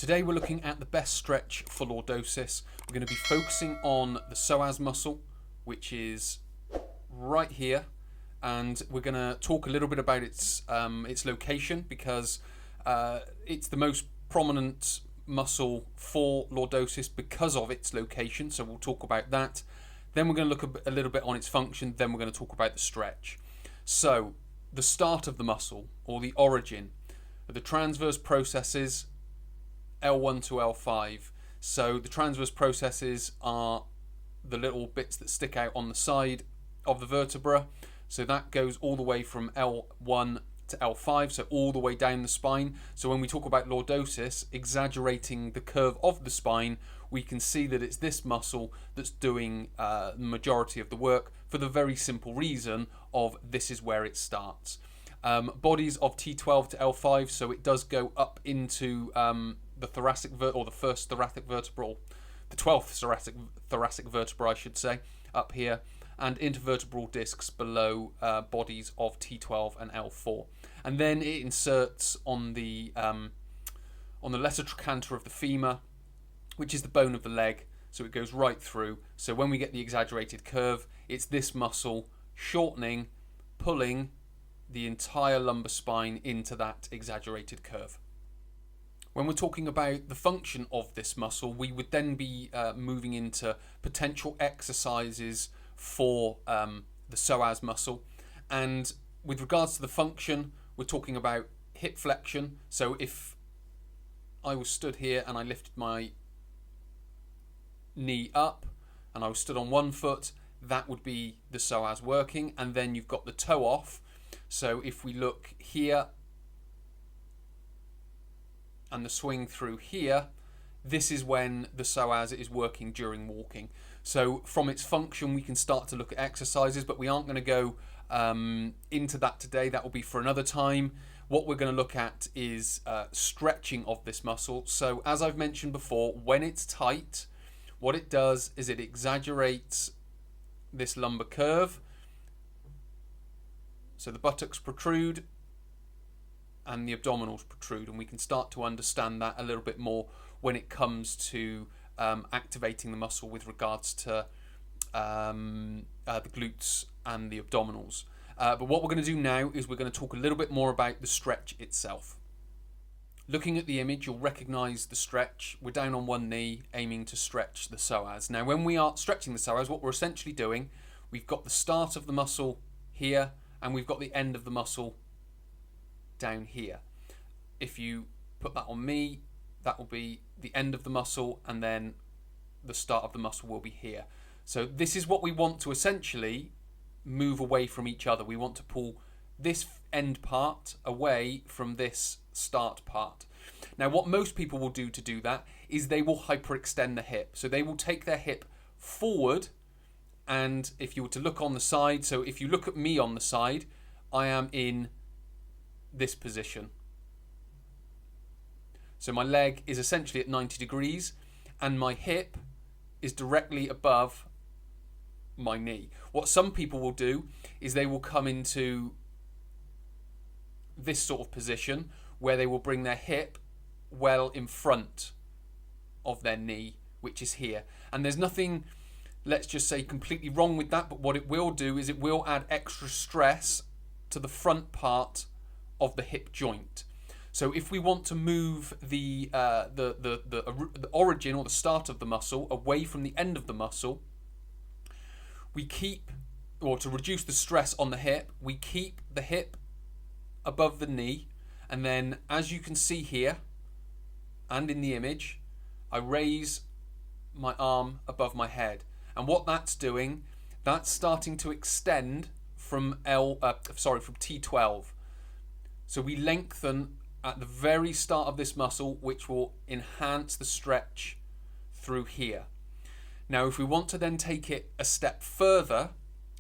Today we're looking at the best stretch for lordosis. We're going to be focusing on the psoas muscle, which is right here, and we're going to talk a little bit about its location because it's the most prominent muscle for lordosis because of its location, so we'll talk about that. Then we're going to look a little bit on its function, then we're going to talk about the stretch. So, the start of the muscle, or the origin, the transverse processes L1 to L5. So the transverse processes are the little bits that stick out on the side of the vertebra. So that goes all the way from L1 to L5, so all the way down the spine. So when we talk about lordosis, exaggerating the curve of the spine, we can see that it's this muscle that's doing the majority of the work for the very simple reason of this is where it starts. Bodies of T12 to L5, so it does go up into the thoracic or the first thoracic vertebra, the 12th thoracic vertebra, I should say, up here, and intervertebral discs below bodies of T12 and L4, and then it inserts on the lesser trochanter of the femur, which is the bone of the leg, so it goes right through. So when we get the exaggerated curve, it's this muscle shortening, pulling the entire lumbar spine into that exaggerated curve. When we're talking about the function of this muscle, we would then be moving into potential exercises for the psoas muscle. And with regards to the function, we're talking about hip flexion. So if I was stood here and I lifted my knee up and I was stood on one foot, that would be the psoas working. And then you've got the toe off. So if we look here and the swing through here, this is when the psoas is working during walking. So from its function, we can start to look at exercises, but we aren't going to go into that today. That will be for another time. What we're going to look at is stretching of this muscle. So as I've mentioned before, when it's tight, what it does is it exaggerates this lumbar curve. So the buttocks protrude and the abdominals protrude, and we can start to understand that a little bit more when it comes to activating the muscle with regards to the glutes and the abdominals. But what we're going to do now is we're going to talk a little bit more about the stretch itself. Looking at the image, you'll recognise the stretch. We're down on one knee, aiming to stretch the psoas. Now, when we are stretching the psoas, what we're essentially doing, we've got the start of the muscle here, and we've got the end of the muscle down here. If you put that on me, that will be the end of the muscle, and then the start of the muscle will be here. So this is what we want to essentially move away from each other. We want to pull this end part away from this start part. Now, what most people will do to do that is they will hyperextend the hip. So they will take their hip forward, and if you were to look on the side, so if you look at me on the side, I am in this position. So my leg is essentially at 90 degrees and my hip is directly above my knee. What some people will do is they will come into this sort of position where they will bring their hip well in front of their knee, which is here. And there's nothing, let's just say, completely wrong with that, but what it will do is it will add extra stress to the front part of the hip joint. So if we want to move the origin or the start of the muscle away from the end of the muscle, we keep, or to reduce the stress on the hip, we keep the hip above the knee, and then as you can see here and in the image, I raise my arm above my head. And what that's doing, that's starting to extend from from T12. So we lengthen at the very start of this muscle, which will enhance the stretch through here. Now, if we want to then take it a step further,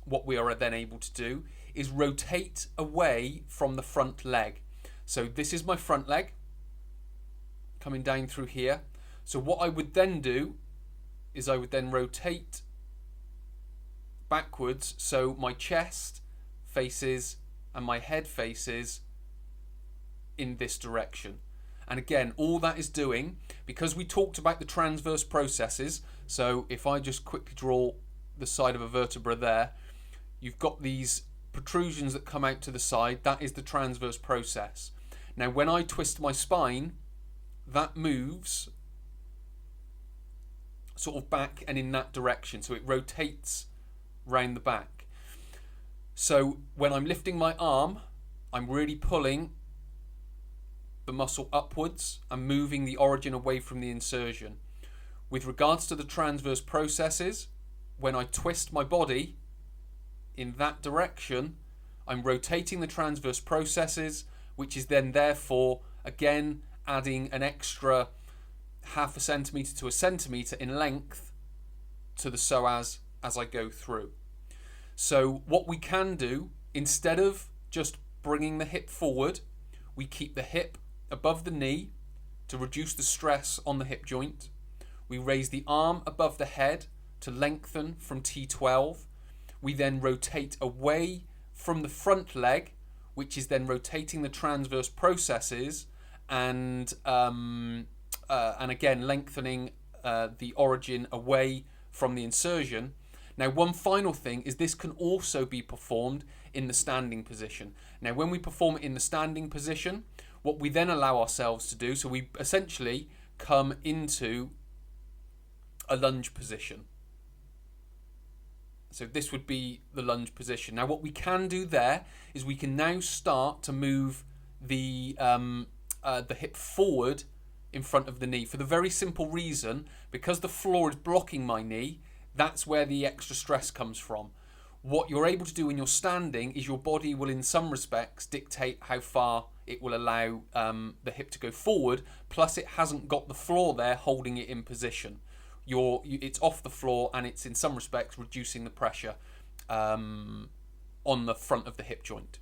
what we are then able to do is rotate away from the front leg. So this is my front leg coming down through here. So what I would then do is I would then rotate backwards, so my chest faces and my head faces in this direction. And again, all that is doing, because we talked about the transverse processes, so if I just quickly draw the side of a vertebra there, you've got these protrusions that come out to the side. That is the transverse process. Now when I twist my spine, that moves sort of back and in that direction, so it rotates round the back. So when I'm lifting my arm, I'm really pulling the muscle upwards and moving the origin away from the insertion. With regards to the transverse processes, when I twist my body in that direction, I'm rotating the transverse processes, which is then therefore again adding an extra half a centimetre to a centimetre in length to the psoas as I go through. So what we can do, instead of just bringing the hip forward, we keep the hip above the knee to reduce the stress on the hip joint. We raise the arm above the head to lengthen from T12. We then rotate away from the front leg, which is then rotating the transverse processes and again lengthening the origin away from the insertion. Now, one final thing is this can also be performed in the standing position. Now, when we perform it in the standing position, what we then allow ourselves to do, so we essentially come into a lunge position. So this would be the lunge position. Now, what we can do there is we can now start to move the hip forward in front of the knee for the very simple reason, because the floor is blocking my knee, that's where the extra stress comes from. What you're able to do when you're standing is your body will in some respects dictate how far it will allow the hip to go forward, plus it hasn't got the floor there holding it in position. It's off the floor and it's in some respects reducing the pressure on the front of the hip joint.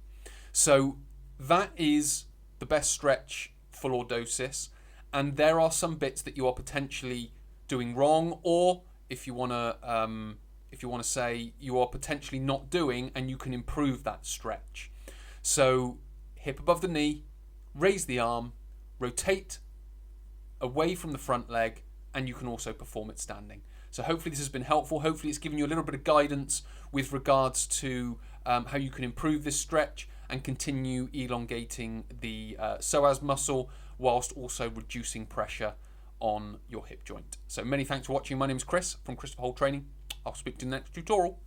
So that is the best stretch for lordosis, and there are some bits that you are potentially doing wrong, or if you want to say you are potentially not doing, and you can improve that stretch. So hip above the knee, raise the arm, rotate away from the front leg, and you can also perform it standing. So hopefully this has been helpful. Hopefully it's given you a little bit of guidance with regards to how you can improve this stretch and continue elongating the psoas muscle whilst also reducing pressure on your hip joint. So many thanks for watching. My name is Chris from Christopher Holt Training. I'll speak to you in the next tutorial.